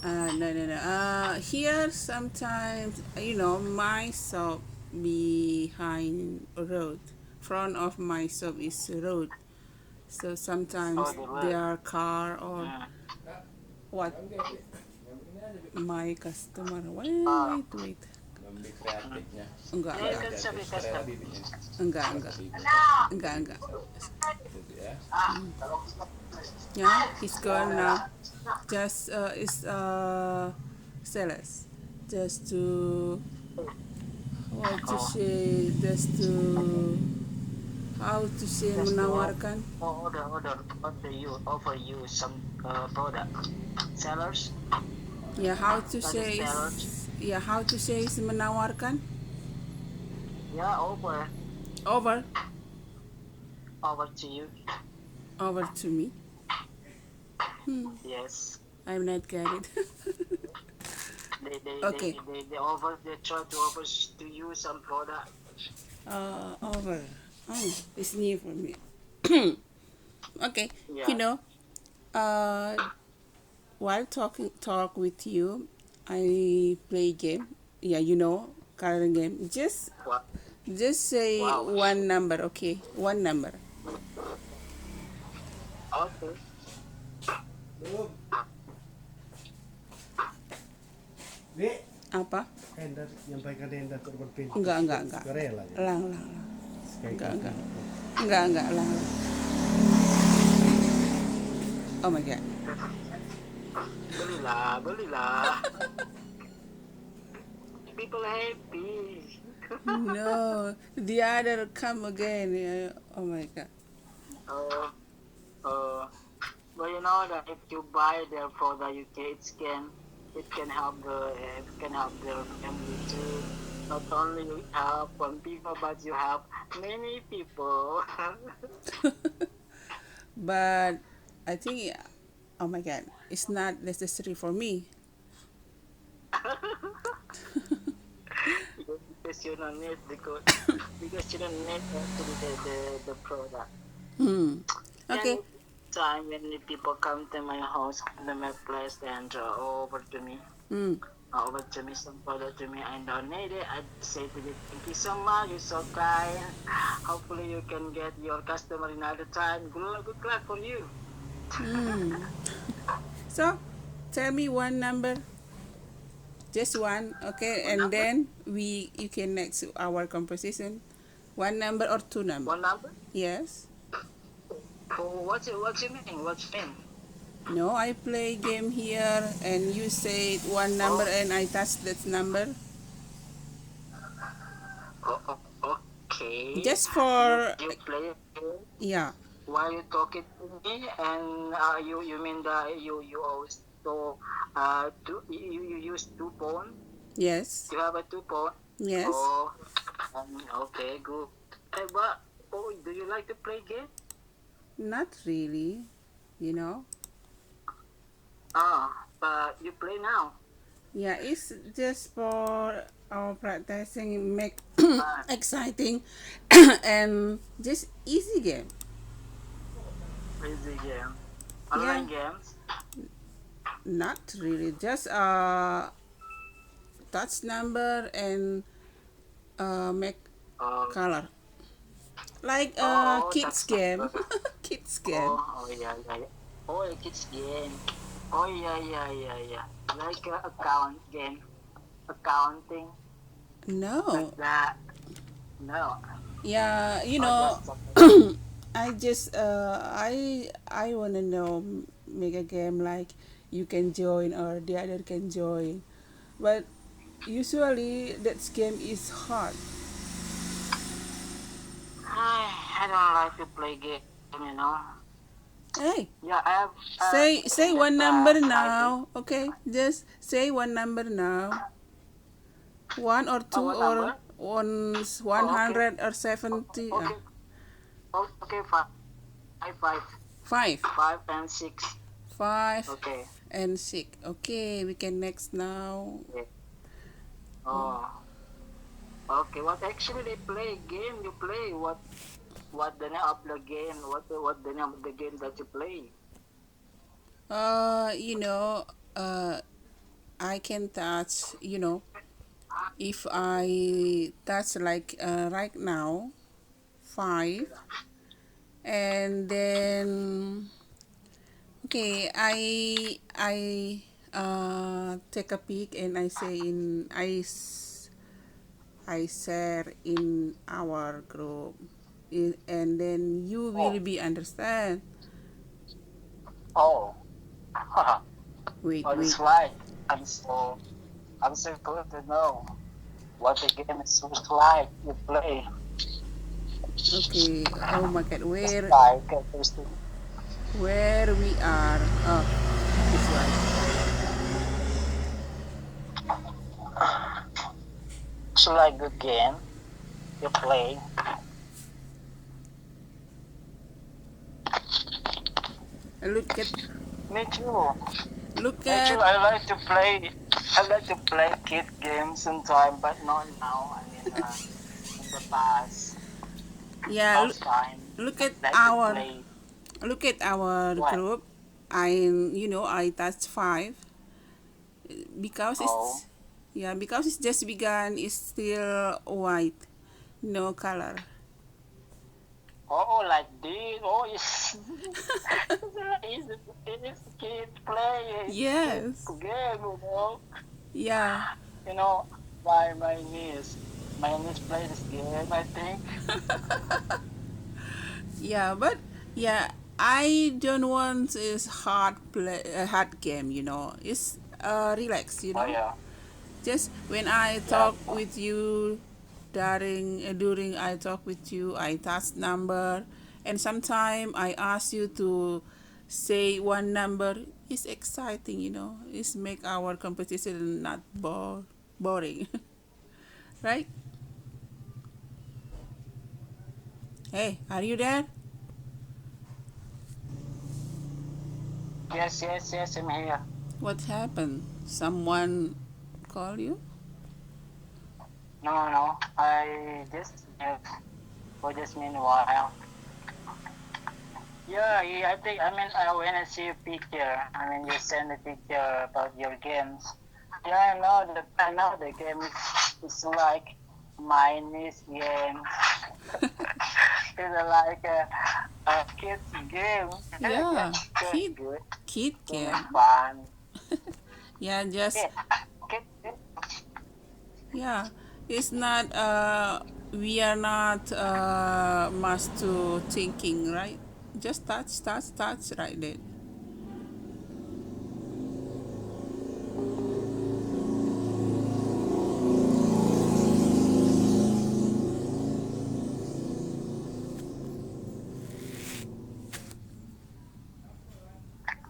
No, no, no. Here sometimes, my shop behind road. Front of my shop is road. So Oh, sometimes the word. their car or Mm. what my customer. Ah, Wait. Lebih kreatifnya. Enggak, yeah, you enggak. can say Kreatif custom. kreatifnya. Enggak, Apa enggak. di Enggak. Jadi ya. Yeah, he's gone now. Just is sellers. Just to what to Oh, say, just to how to say just to menawarkan. order you, offer you some product. Sellers, Yeah, how to that is say sellers. is how to say is menawarkan Yeah, over over to you. over to me. Yes. I'm not get it. They they, they, Okay. they try to offer to you some product. Over. Oh, it's new for me. Okay, you Yeah. know, uh, while talk with you, I play game. Yeah, current game. Wow. Just say Wow. one number, okay? One number. Okay. Belum. Dek, Apa? Hendar nyampaikan Hendar korban pintu. Enggak. Sukarela. Lang. Kayak Enggak. gitu. Enggak, lang. Oh my god. Belilah. People happy. No, the other come again. Yeah. Oh my god. uh, uh, but you know that if you buy their product, it can help the family too. Not only you help one people, but you help many people. But I think, oh my god, it's not necessary for me. Because you don't need because you don't need actually the product. Hmm. Okay. Anytime when the people come to my house, to my place, and over to me, Hmm. over to me, some product to me, I donate it. I say to them, thank you so much, you're so kind. Hopefully you can get your customer another time. Good luck for you. Hmm. So, tell me one number. Just one, okay, One and number? then you can next our composition. One number or two number? One number? Yes. Oh, what you mean? What you mean? No, I play game here, and you say one number, Oh, and I touch that number. okay. Just You for you play it yeah. while you talking to me, and you mean that you always so you use two phone. Yes. You have a two phone. Yes. Oh, okay, good. But do you like to play game? Not really, you know. But you play now. Yeah, it's just for our practicing, make Uh, exciting, and just easy game. Easy game. Yeah, Online games. not really. Just touch number and make Oh, color. Like kids that's game. number. Kids game. Yeah. Oh, a kids game. Oh, yeah. Like account game. Accounting. Like No. that. No. Yeah, Oh, just something. I just I wanna know, make a game like you can join or the other can join, but usually that game is hard. I don't like to play game. Hey, Yeah, I have say in the one number past I do. now. Okay, just say one number now. One or Oh, two what or number? one Oh, okay. hundred or 70. Okay. Okay, five. Five, 5 and 6. five Okay. and six. Okay, we can next now. Okay. Oh, okay. What actually they play game? You play what the name of the game? What the name of the game that you play? You know, uh, I can touch, if I touch like right now, 5, and then okay, I take a peek and I say I share in our group, and then you will Oh, be understand. oh, Wait, oh, wait. that's right. I'm so good to know what the game is look like you play. Okay. Oh my God, Just where like first thing. we are? Oh, this one. So like the game you play. Look at Me too. look Me too. at I like to play. I like to play kid games sometime, but not now. I mean, in the yeah. past time, Look I at like to our play. What? group. I touched 5 because Oh, it's just begun. It's still white, no color. oh, like this. Oh, it's it's kid play. It's kid Yes. game. Yeah. You know, my niece. My niece play this game. I think. Yeah, but yeah, I don't want is hard game. It's relax. Oh yeah, Just when I yeah. talk with you, during I talk with you, I task number, and sometime I ask you to say one number. It's exciting. It's make our competition not boring, right? Hey, are you there? Yes, yes, yes. I'm here. What happened? Someone call you? No, no. I just for just meanwhile. Yeah, yeah, I think, I mean, when I see a picture, I mean, you send a picture about your games. Yeah, I know the game is like my niece game. It's like a kid's game. Yeah, Yeah, that's good. kid Kind of game. fun. Yeah, just Yeah, kid, yeah. It's not. We are not much to thinking, right? Just touch, right there.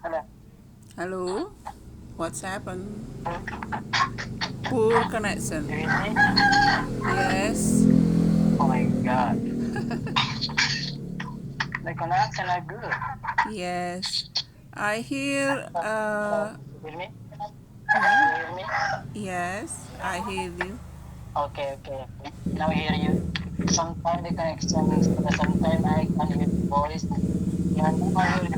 hello. Hello, what's happened? Poor connection. You hear me? Yes, Oh my god. The connection are good. yes. I hear. You hear me? Yeah. You hear me? Yes, I hear you. Okay, okay. Now I hear you. Sometimes the connection is good. Sometimes I can hear the voice. Yeah, now I hear you.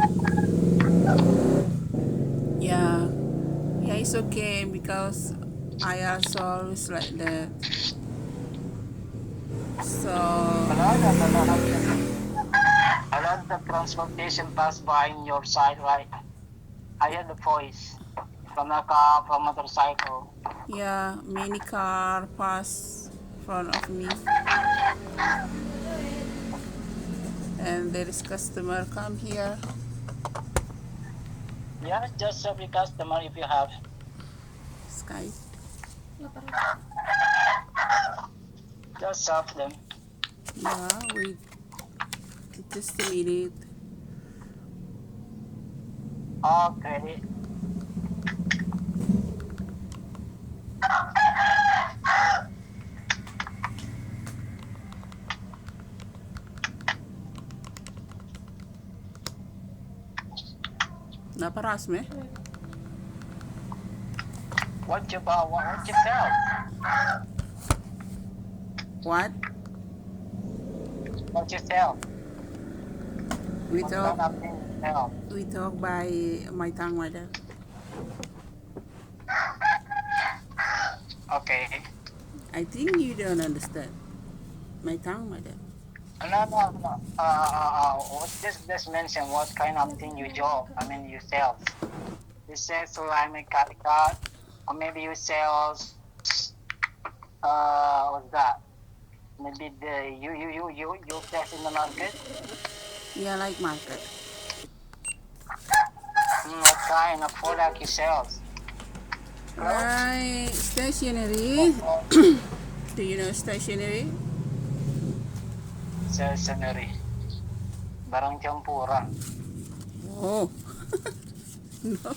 Yeah, yeah. It's okay because I also always like that. A So lot of, a lot of, a lot of transportation pass by in your side, right? I hear the voice from a car, from motorcycle. yeah, many car pass front of me, and there is customer come here. Yeah, just serve the customer if you have. Sky. Just serve them. Yeah, wait just a minute. Okay. Naparas me? What you buy? What you sell? What? What you sell? We What talk kind of thing you sell? we talk by my tongue mother. Okay. I think you don't understand my tongue, madam. No, no, no. Just mention what kind of thing you job. I mean, you sell. You sell ceramic card, or maybe you sell. What's that? Maybe you sell in the market. Yeah, like market. What kind of product you sell? Clothes. Like stationery. Or Do you know stationery? stationery. Barang campuran. Oh, no.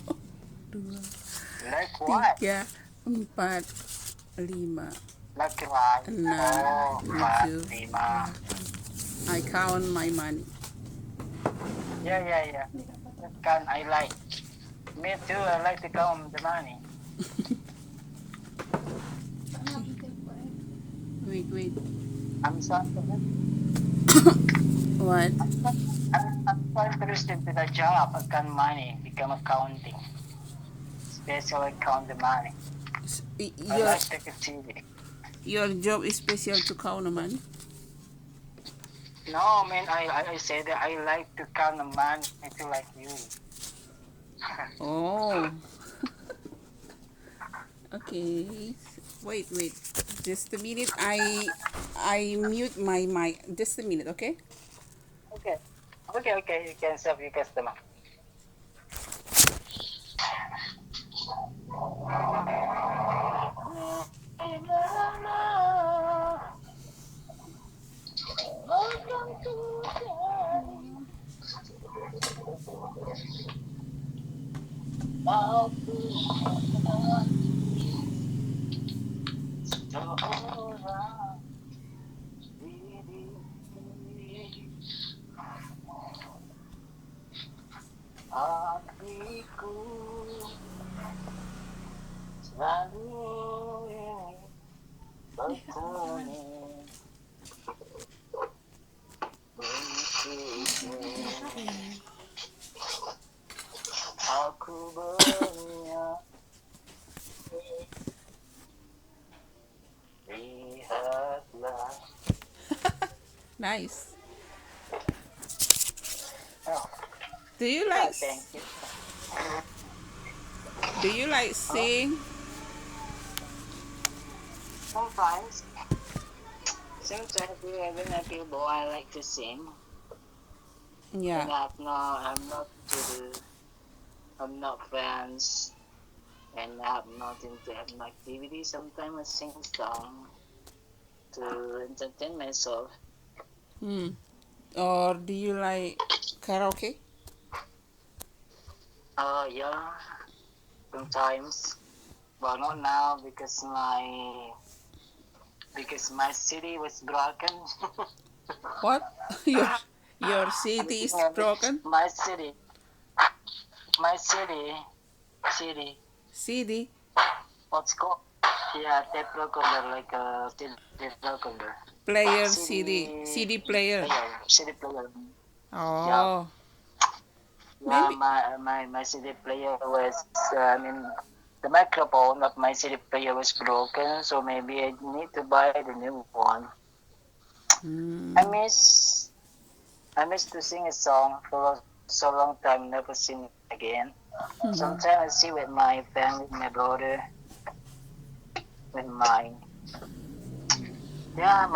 Dua, Like what? tiga, empat, lima, Like rice. enam, Oh, empat, tujuh, lima. delapan. I count my money. Yeah, yeah, yeah. That kind I like. Me too. I like to count the money. Wait, wait. I'm so What? I'm so interested to the job. I count money. Become accounting. Especially count the money. I Your like take a TV. your job is special to count the money. No, man. I say that I like to count the money too, like you. Oh. Okay. Wait, wait. Just a minute. I mute my mic. Just a minute, okay? Okay. Okay, okay. You can serve your customer. Hatiku selalu ingin bertemu untukmu. Aku berniat lihatlah. Nice. Oh, Do you like thank you. do you like Oh, sing? sometimes, when I feel bored, I like to sing. Yeah. And I'm not friends, and I'm not into having activity. Sometimes I sing song to entertain myself. Hmm. Or do you like karaoke? Yeah, sometimes, but not now because my CD was broken. What? Your city is broken? my city, my city. CD What's called? Yeah, tape recorder, like a CD recorder. player, CD CD CD player. CD player. Yeah, Oh, yeah. maybe. My CD player was, I mean, the microphone of my CD player was broken, so maybe I need to buy the new one. I Hmm. miss, I miss to sing a song for so long time, never sing again. Sometimes I see with my family, with my brother, with my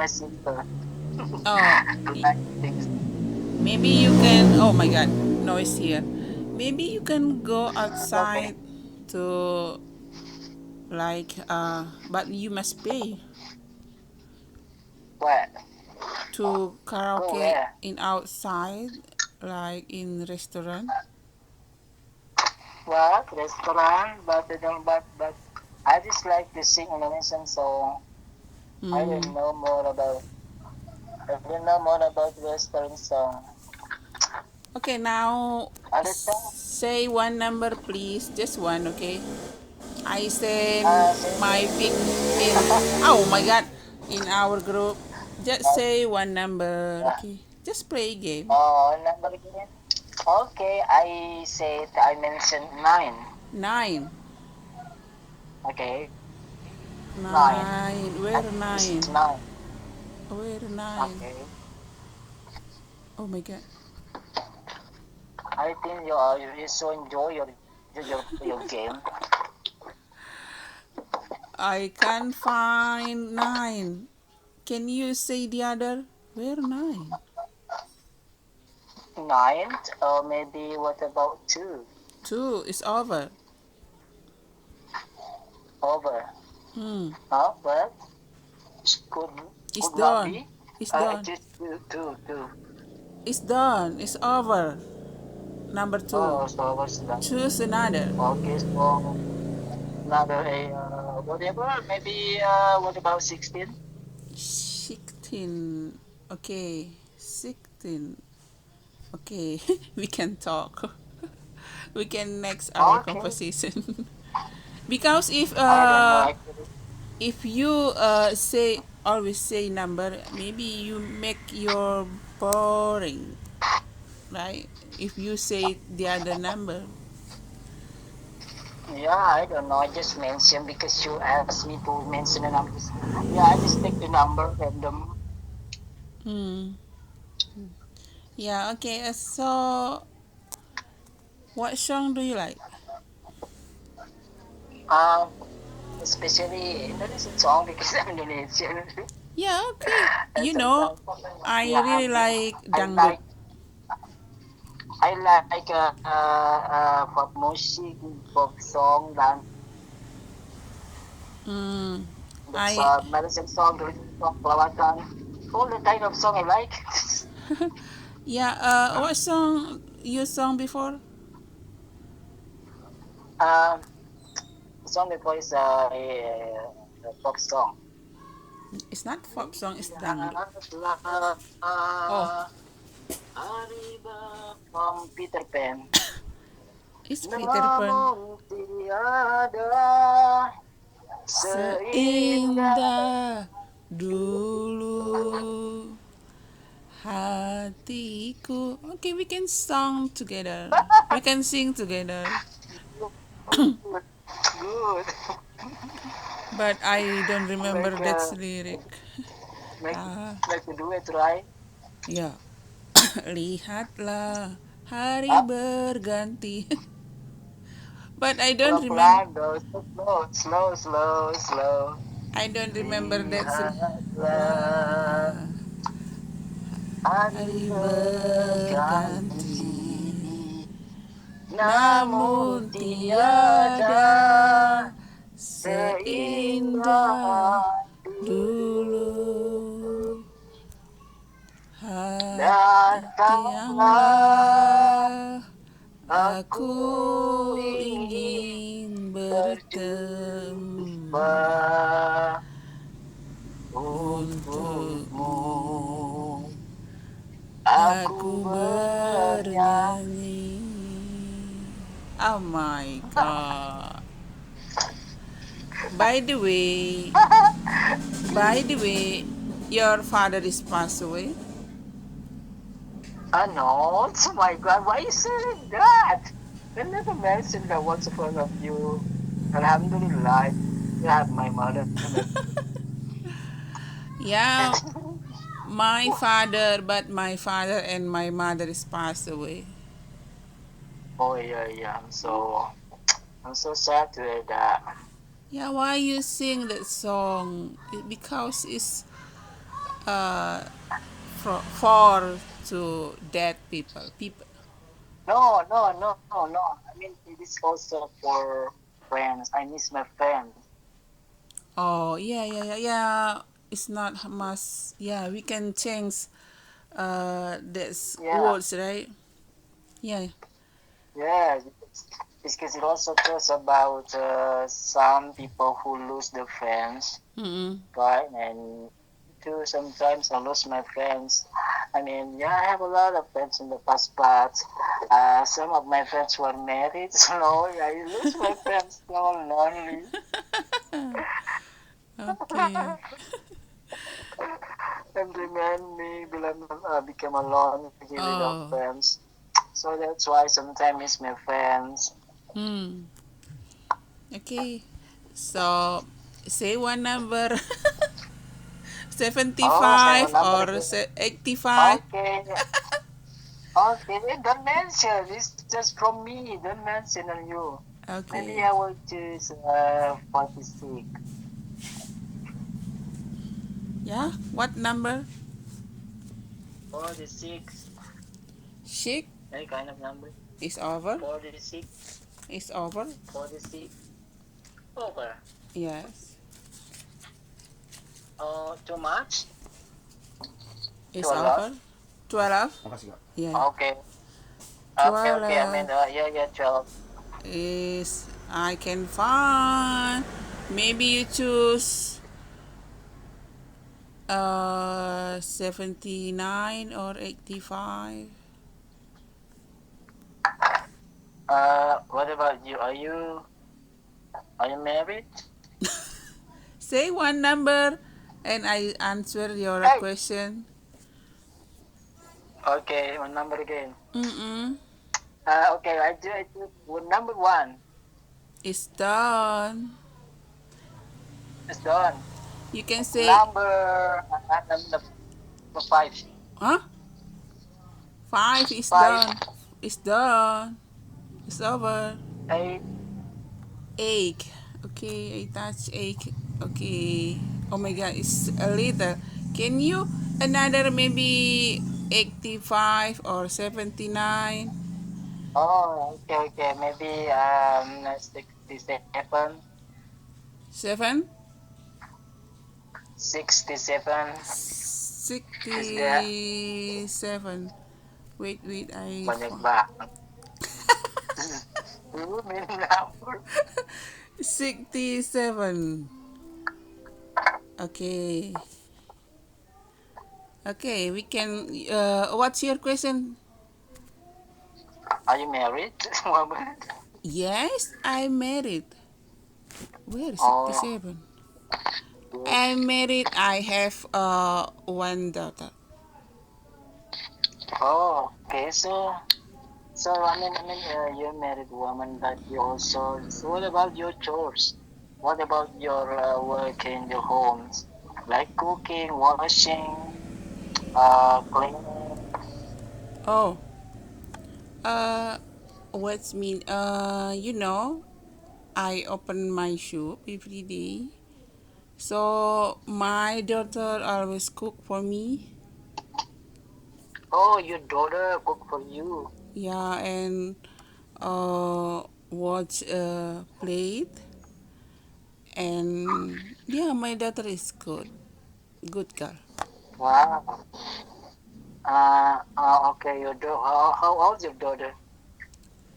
sister. Oh, I like things. maybe you can. Oh my God, noise here. Maybe you can go Okay. outside to but you must pay What? to Go karaoke where? in outside, like in restaurant. What? Restaurant? But I don't. But I just like to sing Indonesian song. I Hmm. don't know more about. I don't know more about Western song. Okay, now Other song? say one number, please. Just one, okay? I send Say my pic in. Oh my God, in our group. Just say one number, okay? Just play a game. number again. Okay, I mentioned 9. 9. Okay. Nine. Nine. I Where think this is nine? nine. Where nine? Okay. Oh my god. I think you so enjoy your game. I can't find nine. Can you say the other? Where nine? Nine. Or maybe what about two? Two is over. Over. Hmm. Huh? What? Could It's could not done. be. It's It done. is two. It's done. It's over. Number two. Oh, so what's that? Choose another. Okay, so another a whatever. Maybe what about 16? 16. Okay. 16. Okay. We can talk. We can next our Okay. conversation. Because I don't know actually. if you say always say number, maybe you make your boring, right? If you say the other number. Yeah, I don't know. I just mentioned because you asked me to mention the numbers. Yeah, I just take the number random. Hmm. Yeah, okay. So what song do you like? Um, Especially Indonesian song because I'm Indonesian. Yeah, okay. And You know, sometimes, I yeah, really like I dangdut. like I like pop music, pop song, dan Mm, that's I Malaysian song, Indonesian song, pelawatan, all the kind of song I like. yeah, what song you sung before? um, the song before is a pop song. It's not pop song, it's dangdut. Lihatlah Oh, hari from Peter Pan. it's Peter Pan. Namun tiada seindah Seindah dulu hatiku. Okay, we can sing together. We can sing together. good. Good. But I don't remember Make that lyric. make Ah, make a duet, right? ya. Lihatlah hari Huh? berganti. But I don't remember. Pelan-pelan, though. Slow. I don't remember that. Lihatlah Lah, hari hari berganti. berganti, namun Namun tiada tiada seindah seindah dulu. dulu. Datanglah, Datanglah, aku aku ingin ingin berjumpa bertemu untukmu. untukmu. Aku Aku bernyanyi. bernyanyi. Oh my god. By the way, by the way, your father is passed away. No, oh my God, why you saying that? I never mentioned that once in front of you. Alhamdulillah, you have my mother. Yeah, my father, but my father and my mother is passed away. Oh yeah. I'm so sad to hear that. Yeah, why you sing that song? Because it's uh for to dead people. People. No. I mean, it is also for friends. I miss my friends. Oh yeah. It's not Hamas. Yeah, we can change this Yeah, words, right? Yeah. yeah. Because it also tells about some people who lose their friends, Mm-mm. right? And too, sometimes I lose my friends. I mean, yeah, I have a lot of friends in the past, but some of my friends were married, so I lose my friends so lonely. Okay. And remind me became alone without Oh. friends. So that's why sometimes miss my friends. Hmm. Okay. So Say one number. Oh, say 75 one number or again. 85. Okay. Okay, don't mention. It's just from me. Don't mention on you. Maybe Okay. I will choose 46. Yeah, what number? 46. Chic Any kind of number. is over. 46. Is over. 46. Over. Yes. Oh, too much? Is Too a lot? over. 12. Makasih kak. Yeah. Okay. Okay, okay. I mean, 12 yeah, 12. is I can find. Maybe you choose 79 or 85. What about you? Are you married? Say one number and I answer your Hey. question. Okay, one number again. Mm-mm. Okay, I do number one. It's done. It's done. You can say, Number five. huh? 5 is Five, done. It's done. It's over. 8. Egg. Okay, I touch egg. Okay. Oh my god, it's a little. Can you another maybe 85 or 79? Oh, okay. Maybe 67. 7? 67 is there. 67. Wait, I. Banyak banget. Dulu main number. 67. Okay. Okay, we can. What's your question? Are you married, woman? Yes, I'm married. Where Oh, 67? good. I'm married. I have one daughter. Oh, okay. So you're a married woman, but you also. So what about your chores? What about your work in your homes, like cooking, washing, cleaning? Oh, uh, what's mean? I open my shop every day. So my daughter always cook for me. Oh, your daughter cook for you. Yeah, and watch plate. And yeah, my daughter is good girl. Wow. Okay. Your daughter. How old's your daughter?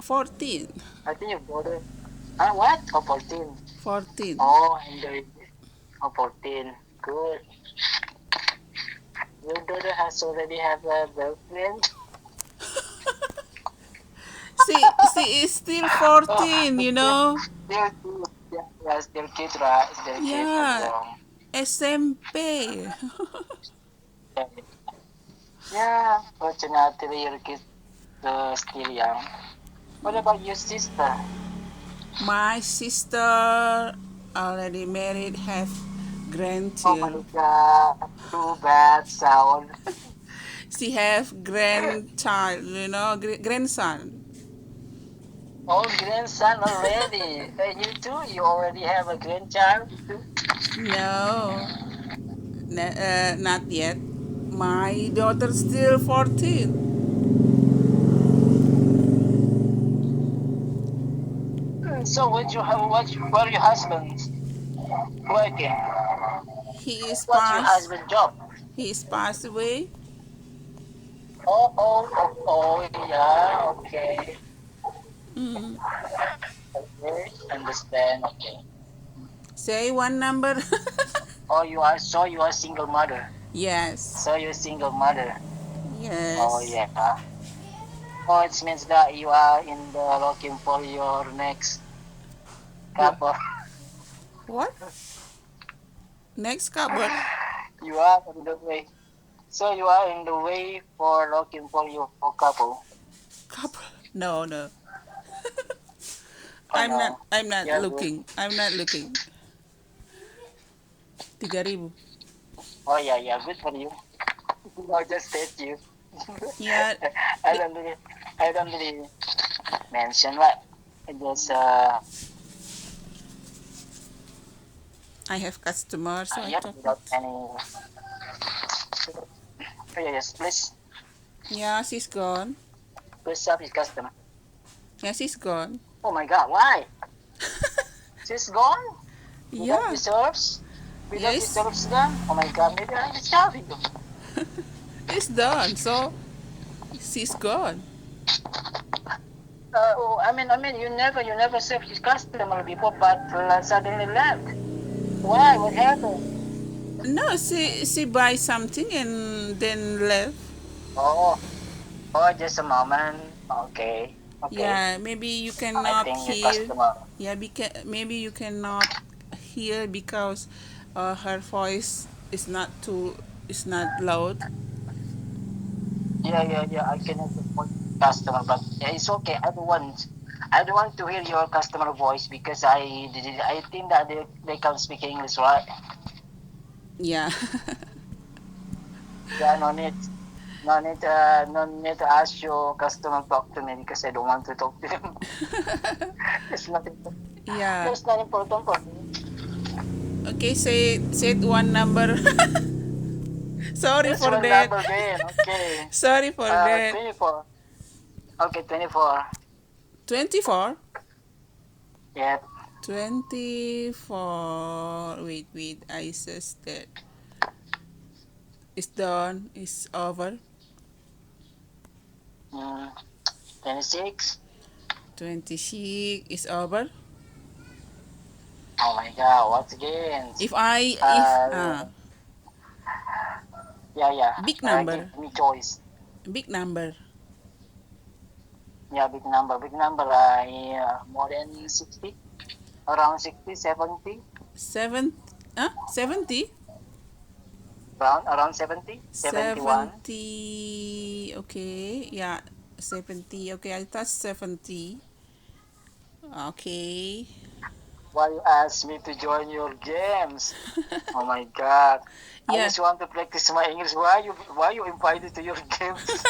14. I think your daughter. What? Oh, 14. 14. Oh, and the 14. Good. Your daughter has already have a girlfriend. She is still 14, you Oh, know. still kids. Yeah, still kids, right? Still kids and Yeah, young. SMP. Yeah, yeah. Fortunately, your kids still young. What about your sister? My sister already married, have Oh my grandchildren. God, too bad sound. She have grandchild, grandson. Oh, grandson already. You too? You already have a grandchild too? No, not yet. My daughter still 14. So what are your husbands working? He is What's your passed. husband job? He is passed away. Yeah, okay. Mm. Okay, understand, okay. Say one number. You are single mother. Yes. So you're single mother. Oh Yes. yeah. Oh, it means that you are in the looking for your next What? couple. What? Next cupboard. You are on the way. So you are in the way for looking for your couple. Cupboard. No, no. Oh I'm not. no. I'm not You're good. looking. I'm not looking. 3.000. Oh yeah, yeah, good for you. I just said you. Yeah, I th- don't really, I don't really mention what. I just I have customers, so I yeah, talk without with. any. Oh, yes, please, Yeah, she's gone. please serve his customer. Yeah, she's gone. Oh my God, why? She's gone without the Yeah, serves. Without the yes, serves done. Oh my God, maybe I will serve you. it's done. So she's gone. Oh, I mean, you never served his customer before, but suddenly left. Why? What happened? No, she buy something and then left. Oh, oh, just a moment. Okay, okay. Yeah, maybe you I cannot think your hear. customer. Yeah, maybe you cannot hear because her voice is not loud. Yeah, yeah, yeah. I cannot support customer, but yeah, it's okay. I don't want to hear your customer voice because I think that they can speak English, right? Yeah. Yeah, no need to ask your customer talk to me because I don't want to talk to them. it's not, impo- Yeah. it's not important for me. Okay, say one number. Sorry That's for one that. number again. Okay. Sorry for that. 24. Okay, 24. 24. Yep. 24. Wait. I says that. It's done. It's over. Mm, 26. 26 is over. Oh my God, what again? If Uh, yeah, yeah. big Give number. me choice. Big number. Yeah, big number. Big number. Yeah, more than 60. Around 60, 70. 70. Around 70. 71. 70. Okay. Yeah. 70. Okay, I touched 70. Okay. Why you ask me to join your games? Oh my God. I Yeah. just want to practice my English. Why you invited to your games?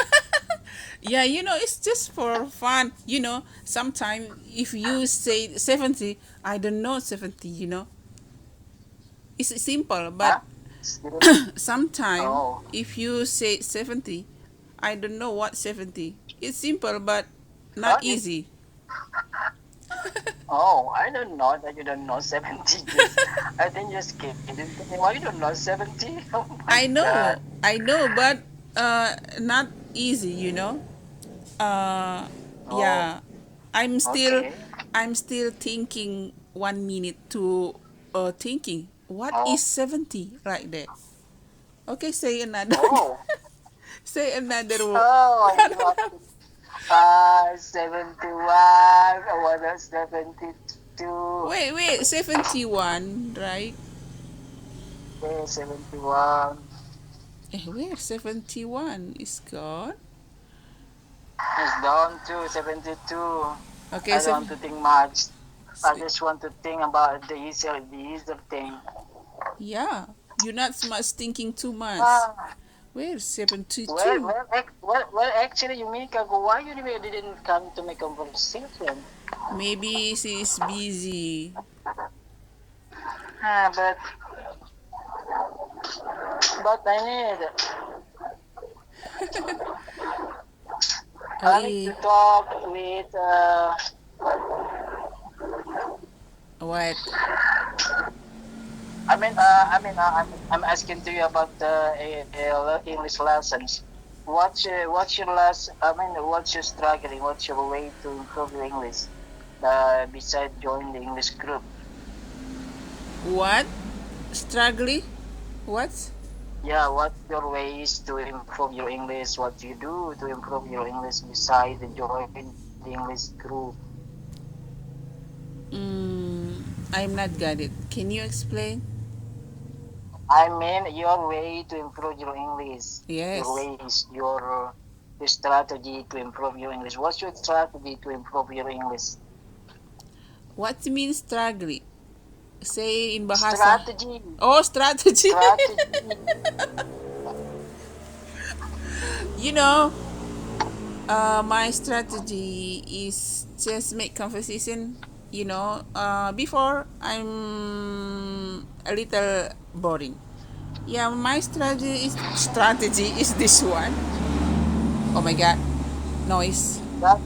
Yeah, it's just for fun. Sometimes if you say 70, I don't know 70. It's simple, but Huh? Student? sometimes Oh. if you say 70, I don't know what 70. It's simple, but not Huh? easy. Oh, I don't know that you don't know 70 years. I think you're kidding. Why you don't know 70? Oh my God. I know, but not easy. Uh, Oh, yeah, I'm still, okay. I'm still thinking 1 minute to thinking. What Oh, is 70 like that? Okay, say another. oh. Say another word. Oh, I got 71. Oh, what is 72? Wait, 71, right? Okay, 71. Where 71 is gone? It's down to 72. Okay, I don't want to think much. I just want to think about the easier thing. yeah, you're not much thinking too much. Ah, Where well, 72? well, well, actually, you make a go. Why you didn't come to my conversation? Maybe she is busy. But Oh, I need to talk with what? I'm asking to you about the English lessons. What's your last? What's your struggling? What's your way to improve your English? Besides joining the English group. What? Struggling? What? Yeah, what's your ways to improve your English? What you do to improve your English besides joining the English group? Mm, I'm not got it. Can you explain? I mean, your way to improve your English, your Yes. ways, your strategy to improve your English. What's your strategy to improve your English? What means struggling? say in bahasa. Strategy. Oh, strategy. Strategy. You know, my strategy is just make conversation. Before I'm a little boring. Yeah, my strategy is this one. Oh my god, noise. That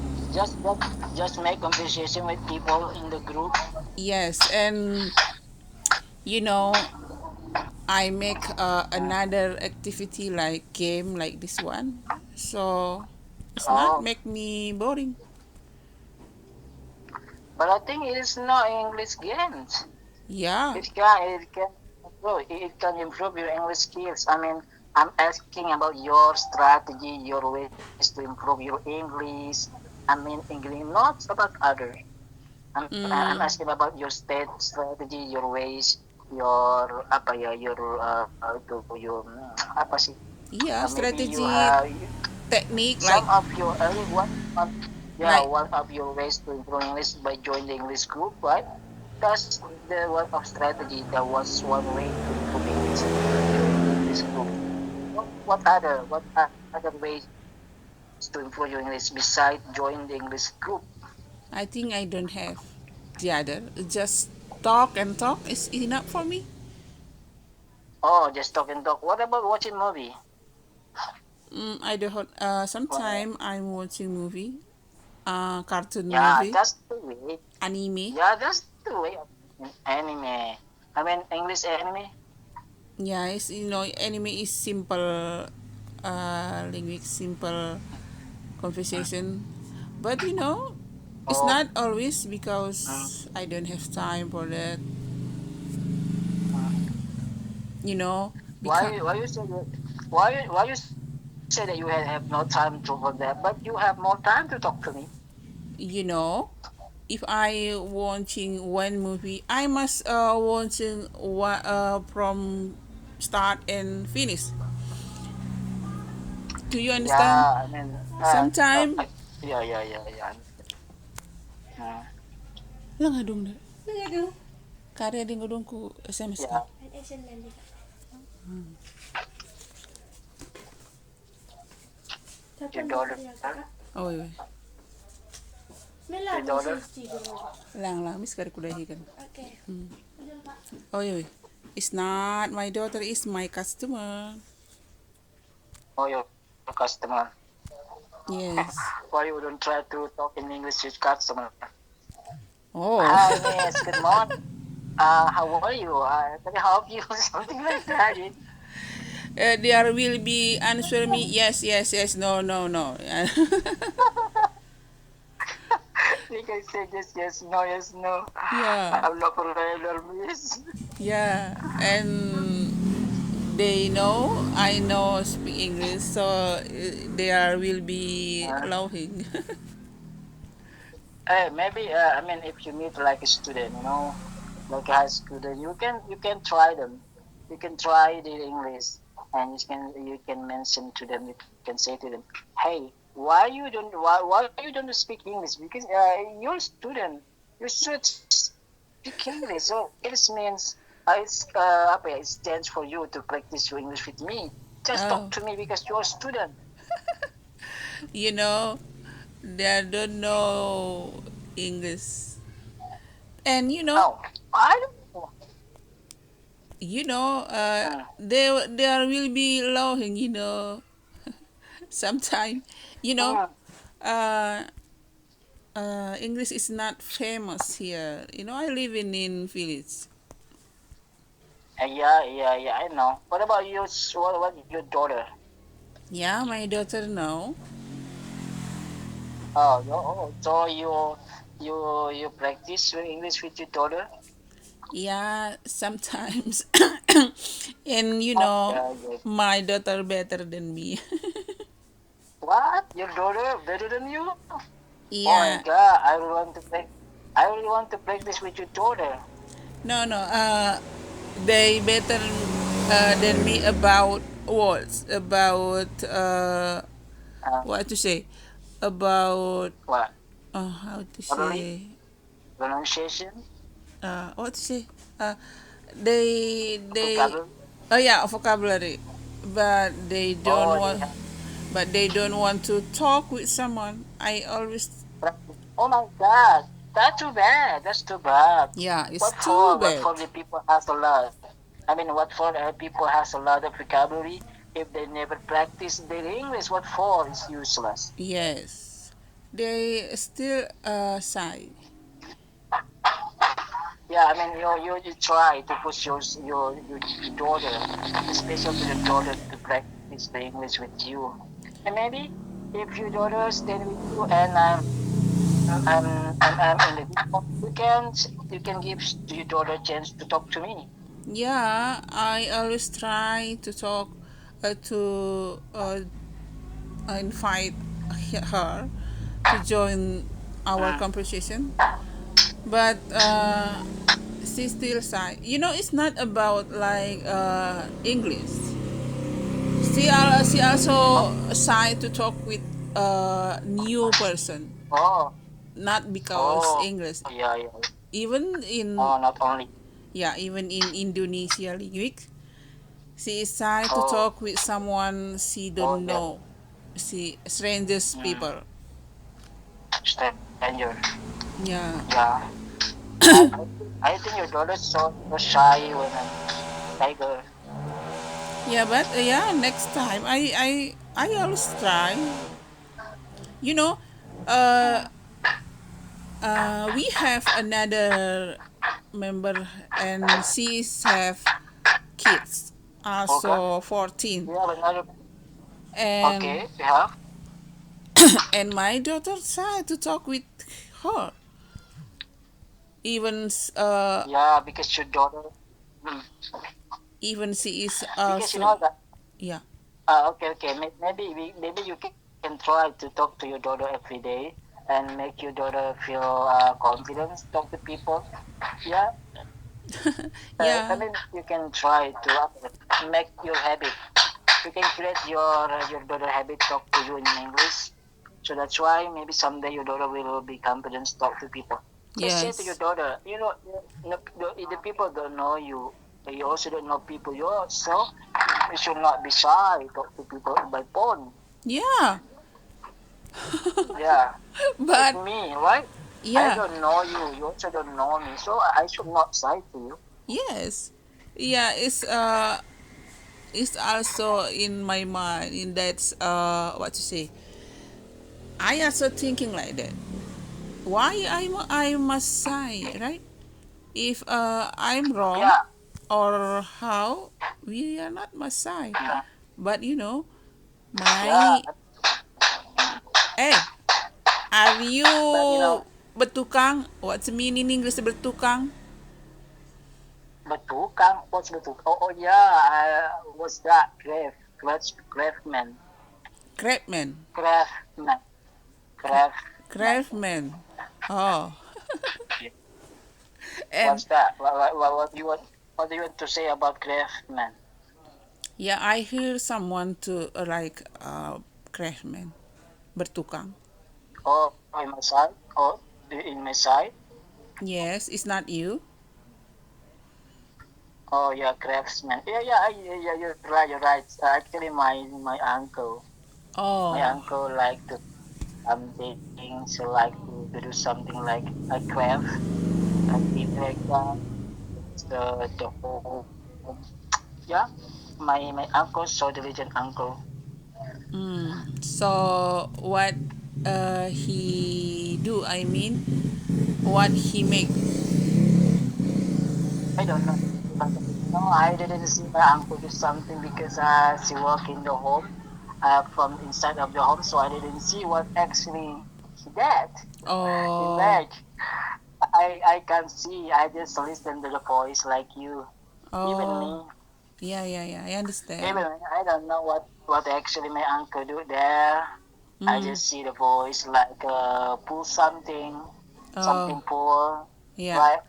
just make conversation with people in the group. Yes, and you know, I make another activity like game like this one, so it's not Oh, make me boring. but I think it is not English games. Yeah. It can improve your English skills. I mean, I'm asking about your strategy, your ways to improve your English. I mean, English, not about other. I'm Mm, asking about your strategy, your ways, your apa ya, your apa sih? yeah, Maybe you strategy have technique some like of your yeah, like one of your ways to improve English by joining the English group, right? That's the one of strategy. That was one way to improve English to join the English group. What other ways to improve your English besides joining the English group? I think I don't have the other. Just talk and talk is enough for me. Oh, just talk and talk. What about watching movie? I don't. Sometime I'm watching movie, cartoon Yeah, movie, that's the way. anime. Yeah, that's the way of anime. I mean, English anime. Yeah, anime is simple, language, simple conversation. But it's Oh, not always mm, because I don't have time for that. mm. You know, because Why you say that? Why you say that you have no time to for that, but you have more time to talk to me? you know, if I watching one movie, I must watching from start and finish. Do you understand? Yeah, I mean, Sometime yeah. Mm, lang adong na. Karya din ko dong ku SMS ka. yeah, your daughter, Oh, wait, wait. your daughter. Lang, miss kari kudahi kan. Oh, wait, wait. It's not my daughter, is my customer. Oh, your customer. Yes. Why you don't try to talk in English with customer? Oh. Hi, miss. Good morning. How are you? Can I help you? Something like that. There will be answer me yes, yes, yes, no, no, no. You can say yes, yes, no, yes, no. Yeah, I'm not forever, miss. yeah, and they know I know speak English, so there will be Uh, laughing. Hey, maybe I mean, if you meet like a student, like a high student, you can try them. You can try the English, and you can mention to them. You can say to them, "Hey, why you don't speak English? Because you're a student. You should speak English. So it means apa ya, it stands for you to practice your English with me. Just talk Oh, to me because you're a student. you know, they don't know English, and Oh, I don't know. Mm, there will be laughing. Sometime, you know, mm. uh, English is not famous here. I live in village. Yeah, I know. What about you? What your daughter? Yeah, my daughter know. So you practice your English with your daughter? Yeah, sometimes. And Yeah, yeah. my daughter better than me. What? Your daughter better than you? Oh my Yeah. God! I really want to practice with your daughter. No, no. They better than me about words, about what to say, about What? how to Probably say. pronunciation. what to say? Uh, they Vocabulary. oh yeah, vocabulary, but they don't Oh, they want have but they don't want to talk with someone. I always practice. Oh my God, that's too bad. That's too bad. yeah, it's What too for? What bad. for the people has a lot? I mean, what for people has a lot of vocabulary if they never practice their English? What for? It's useless. Yes, they still shy. Yeah, I mean, you try to push your daughter, especially your daughter, to practice the English with you. And maybe if your daughter stay with you and I'm in the group, you can give your daughter a chance to talk to me. Yeah, I always try to talk to invite her to join our Mm. conversation, but she still shy. It's not about like English. She Oh, also shy to talk with a new person, oh, not because oh, English. yeah, yeah. Even in Oh, not only. yeah, even in Indonesia language, she is shy to Oh, talk with someone she oh, don't yeah. know. She strangers Mm. people. Stranger. Yeah, Yeah. I think your daughter's so shy when I'm tiger. yeah, but yeah, next time I always try. You know, uh, Mm. we have another member, and she's have kids, Okay. also 14, We have another. and Okay, we have. and my daughter tried to talk with her. Even Yeah, because your daughter. Mm. even she is Because you also know that. yeah. Okay, okay. Maybe you can try to talk to your daughter every day and make your daughter feel confident, talk to people. Yeah. I Yeah, mean, you can try to make your habit. You can create your daughter habit talk to you in English. So that's why maybe someday your daughter will be confident to talk to people. Just say to your yes. daughter, the people don't know you. You also don't know people yourself. You should not be shy. Talk to people by phone. Yeah. Yeah, like But me, right? I yeah, don't know you. You also don't know me. So I should not shy to you. yes. Yeah, it's also in my mind in that what to say. I also thinking like that. Why I must say, right? If I'm wrong Yeah, or how, we are not Masai. yeah, But yeah. my eh, are you But bertukang? What's the meaning in English bertukang? betukang. What's betukang? Oh yeah. What's that? Craftman. Craftsman. Craftman. Cra- Craftman. Craftsman. Oh, Yeah. and What's that? What do you want to say about craftman? yeah, I hear someone to like craftsman bertukang. Oh, in my side. Oh, in my side. Yes, it's not you. Oh yeah, craftsman. Yeah, yeah, yeah. You're right. You're right. Actually, my uncle. My Oh, uncle like to something. So like to do something like a craft, something like that. The whole. Yeah, my uncle so diligent uncle. so what he do? I mean, what he make? I don't know. But no, I didn't see my uncle do something because she work in the home, from inside of the home, so I didn't see what actually he did. Oh, Imagine, I can't see. I just listen to the voice like you. Even oh, me, yeah, yeah, yeah. I even understand. me, I don't know what actually my uncle do there. I Mm. just see the voice like pull Oh, something pull, yeah. right?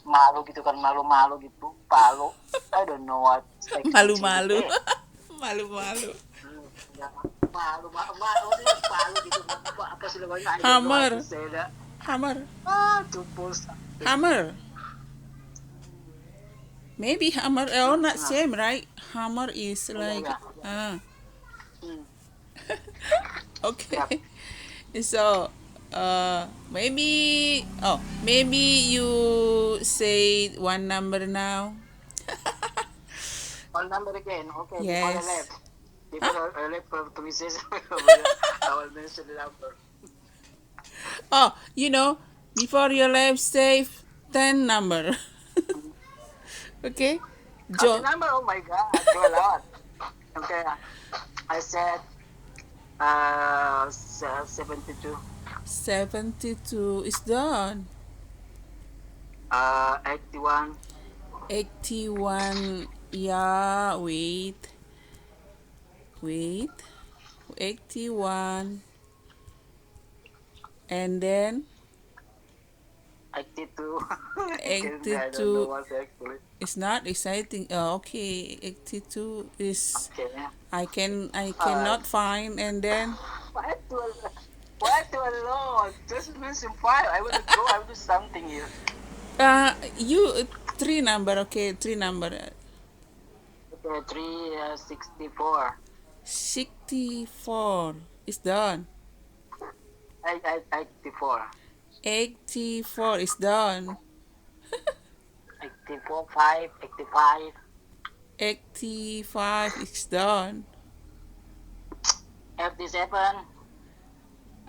Malu gitu kan, malu-malu gitu, palu. I don't know what actually he Malu-malu. did. Malu-malu. Ya. Maksudnya palu gitu, apa sih namanya? I don't know how to Hammer. say that. Hammer. To pull something. Hammer. Maybe hammer. Oh, not same, right? Hammer is like Yeah. ah. Mm. Yep. Okay. So, maybe you say one number now. One number again. Okay, before I Yes. left. Huh? Before I left for 2 weeks, I will mention the number. Oh, before your life save 10 number. Okay? The Jo number, oh my God, so a lot. Okay, I said 72, 72 is done. 81, 81. Yeah, wait. 81. And then 82. I don't know 82 what actually. is not exciting. Okay, 82 is Okay. I Uh, cannot find. And then why do I, why do I know? Just mention five. I will go. I will do something here. you three number. Okay, three number. Okay, 64. 64 is done. 84. 84 is done. 84, 5, 85. 85 is done. 87,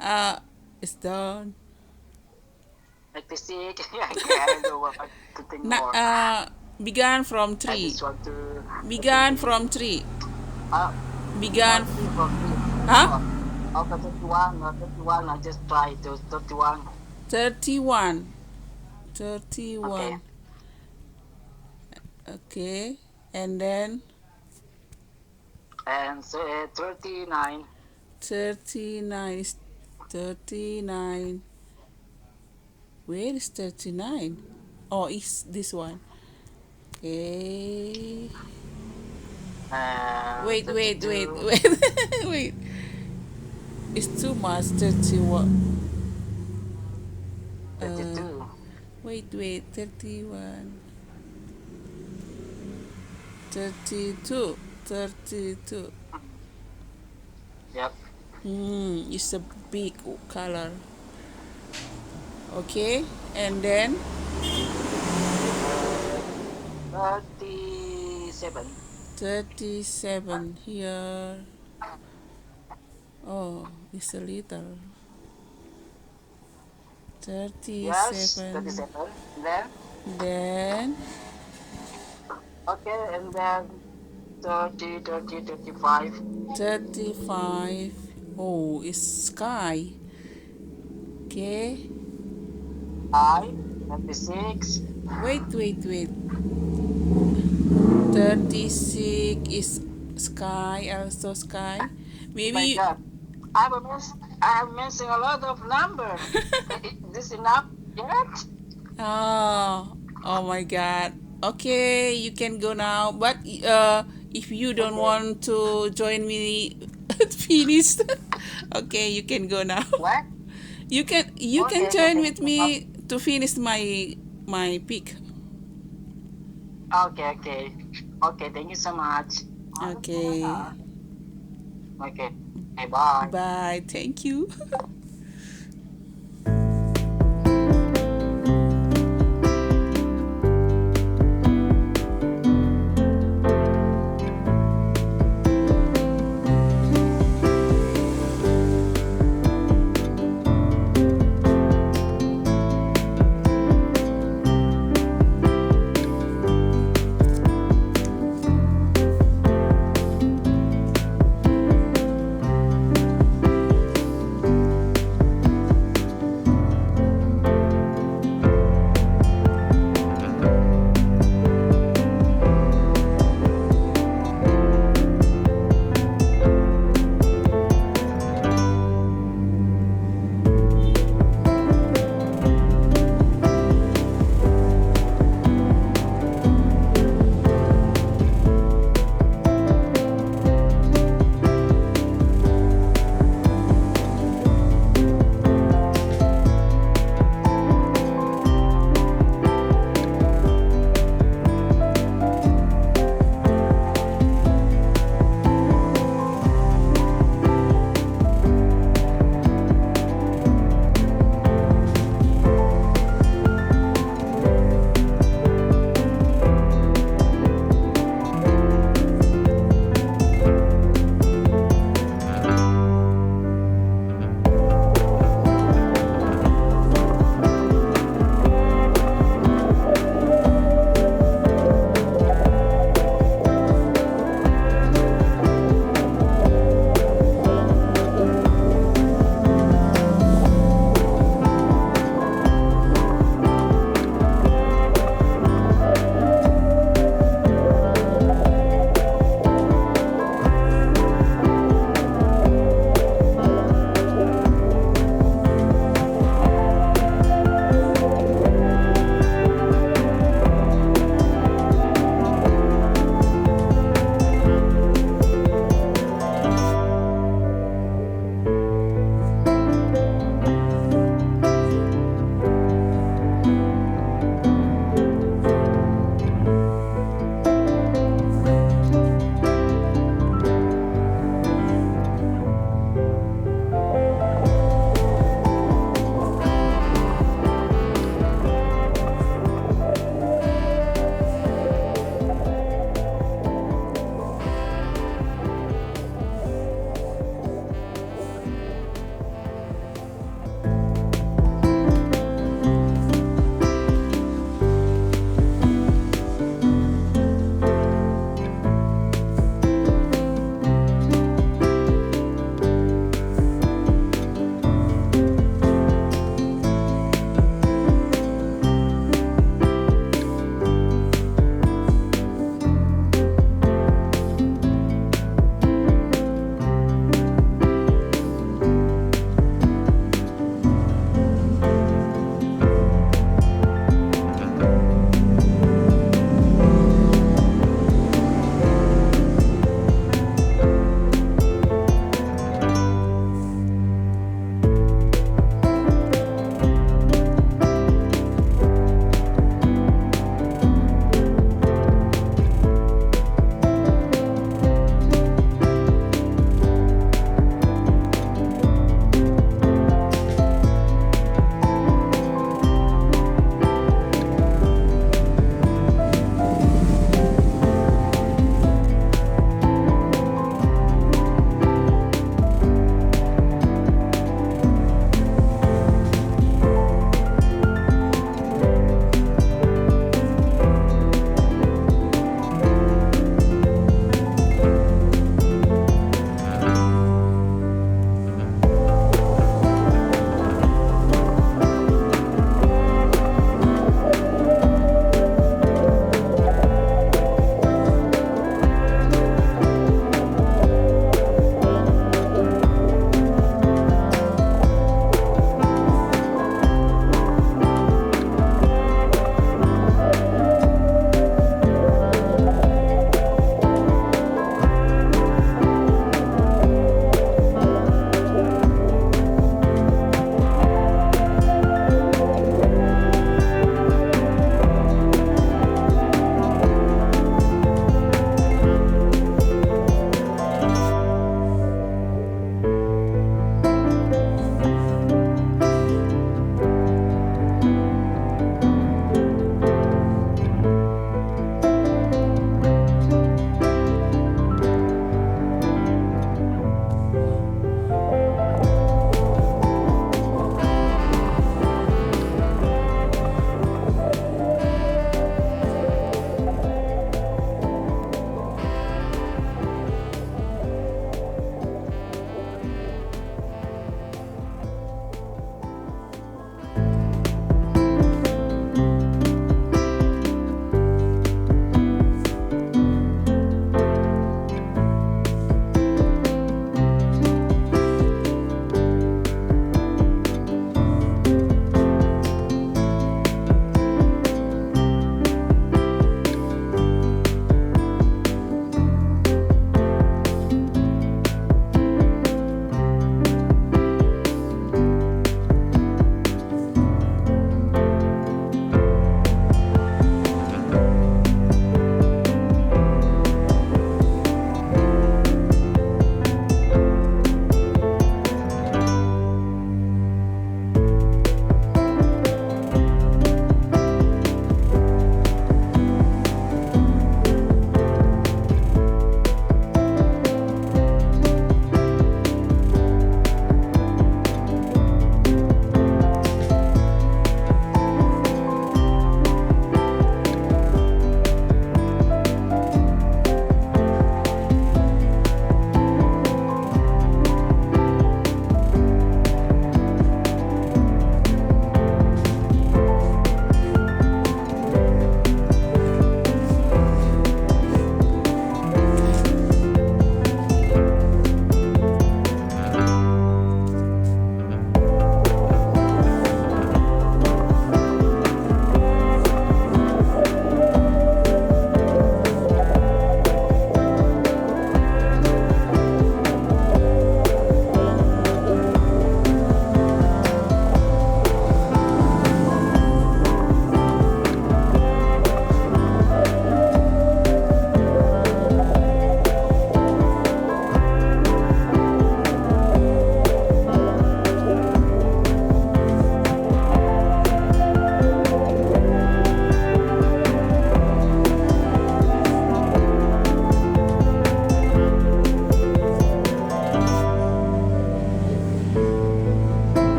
Uh, it's done. 86. I don't know what to think more. Began from I 3. just want to. Began from 3. Uh, Began. for three. Huh? Okay, 31. 31. I just try to 31. 31. Okay. 31. Okay. And then And 39. 39 is 39. Where is 39? Oh, it's this one. Okay. Wait. 32. Wait. It's too much. 31. 32. Wait. 31. 32. 32. Yep. It's a big color. Okay. And then 37. 37 here. Oh, it's a little. Yes, 37. 37. Then, Then okay, and then 30, 30, 35. 35. Oh, it's sky. Okay. 36. Wait. 36 is sky, also sky. Oh my Maybe. God. I have mentioned a lot of number. Is this enough yet? Oh my God. Okay, you can go now. But if you don't Okay. want to join me, finish. Okay, you can go now. What? You can Okay, join okay. with me to finish my pick. Okay, okay. Okay, thank you so much. Okay. Okay. Bye. Bye. Thank you.